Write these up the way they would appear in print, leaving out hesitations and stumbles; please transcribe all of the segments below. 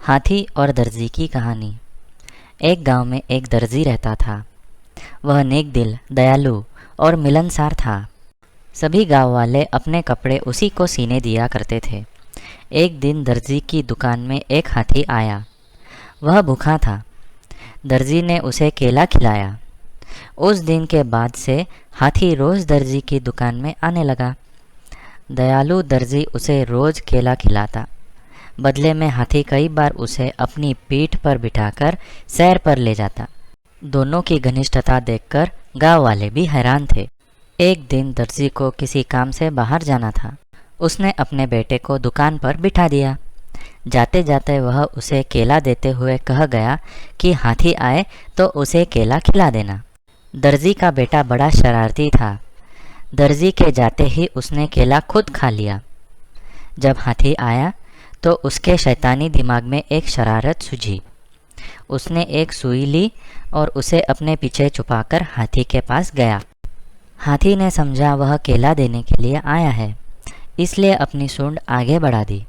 हाथी और दर्जी की कहानी। एक गांव में एक दर्जी रहता था। वह नेक दिल, दयालु और मिलनसार था। सभी गांव वाले अपने कपड़े उसी को सीने दिया करते थे। एक दिन दर्जी की दुकान में एक हाथी आया। वह भूखा था। दर्जी ने उसे केला खिलाया। उस दिन के बाद से हाथी रोज़ दर्जी की दुकान में आने लगा। दयालु दर्जी उसे रोज़ केला खिलाता। बदले में हाथी कई बार उसे अपनी पीठ पर बिठाकर सैर पर ले जाता। दोनों की घनिष्ठता देखकर गांव वाले भी हैरान थे। एक दिन दर्जी को किसी काम से बाहर जाना था। उसने अपने बेटे को दुकान पर बिठा दिया। जाते जाते वह उसे केला देते हुए कह गया कि हाथी आए तो उसे केला खिला देना। दर्जी का बेटा बड़ा शरारती था। दर्जी के जाते ही उसने केला खुद खा लिया। जब हाथी आया तो उसके शैतानी दिमाग में एक शरारत सूझी। उसने एक सुई ली और उसे अपने पीछे छुपाकर हाथी के पास गया। हाथी ने समझा वह केला देने के लिए आया है, इसलिए अपनी सूंड आगे बढ़ा दी।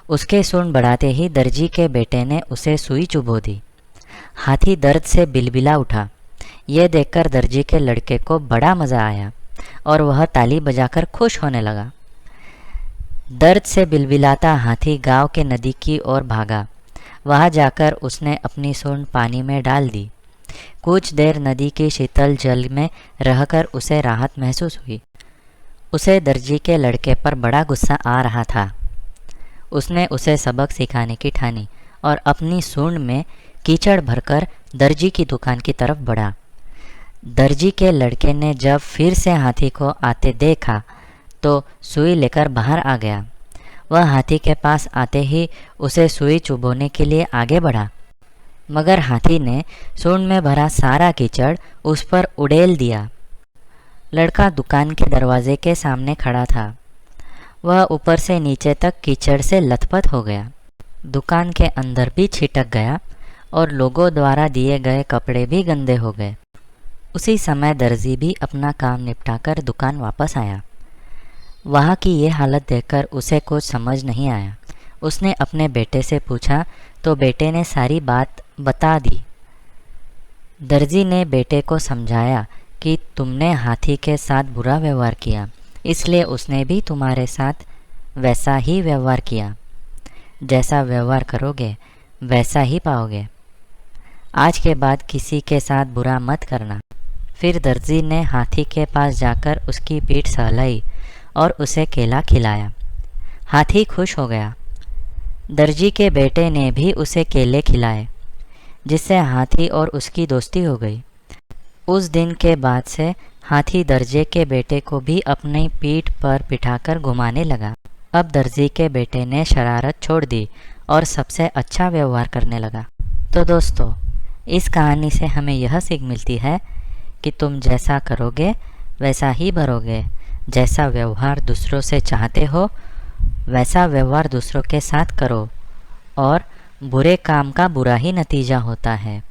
उसके सूंड बढ़ाते ही दर्जी के बेटे ने उसे सुई चुभो दी। हाथी दर्द से बिलबिला उठा। यह देखकर दर्जी के लड़के को बड़ा मज़ा आया और वह ताली बजाकर खुश होने लगा। दर्द से बिलबिलाता हाथी गांव के नदी की ओर भागा। वहां जाकर उसने अपनी सूंड पानी में डाल दी। कुछ देर नदी के शीतल जल में रहकर उसे राहत महसूस हुई। उसे दर्जी के लड़के पर बड़ा गुस्सा आ रहा था। उसने उसे सबक सिखाने की ठानी और अपनी सूंड में कीचड़ भरकर दर्जी की दुकान की तरफ बढ़ा। दर्जी के लड़के ने जब फिर से हाथी को आते देखा तो सुई लेकर बाहर आ गया। वह हाथी के पास आते ही उसे सुई चुभोने के लिए आगे बढ़ा, मगर हाथी ने सूंड में भरा सारा कीचड़ उस पर उड़ेल दिया। लड़का दुकान के दरवाजे के सामने खड़ा था। वह ऊपर से नीचे तक कीचड़ से लथपथ हो गया। दुकान के अंदर भी छिटक गया और लोगों द्वारा दिए गए कपड़े भी गंदे हो गए। उसी समय दर्जी भी अपना काम निपटाकर दुकान वापस आया। वहाँ की ये हालत देखकर उसे कुछ समझ नहीं आया। उसने अपने बेटे से पूछा तो बेटे ने सारी बात बता दी। दर्जी ने बेटे को समझाया कि तुमने हाथी के साथ बुरा व्यवहार किया, इसलिए उसने भी तुम्हारे साथ वैसा ही व्यवहार किया। जैसा व्यवहार करोगे वैसा ही पाओगे। आज के बाद किसी के साथ बुरा मत करना। फिर दर्जी ने हाथी के पास जाकर उसकी पीठ सहलाई और उसे केला खिलाया। हाथी खुश हो गया। दर्जी के बेटे ने भी उसे केले खिलाए, जिससे हाथी और उसकी दोस्ती हो गई। उस दिन के बाद से हाथी दर्जे के बेटे को भी अपनी पीठ पर बिठाकर घुमाने लगा। अब दर्जी के बेटे ने शरारत छोड़ दी और सबसे अच्छा व्यवहार करने लगा। तो दोस्तों, इस कहानी से हमें यह सीख मिलती है कि तुम जैसा करोगे वैसा ही भरोगे। जैसा व्यवहार दूसरों से चाहते हो वैसा व्यवहार दूसरों के साथ करो और बुरे काम का बुरा ही नतीजा होता है।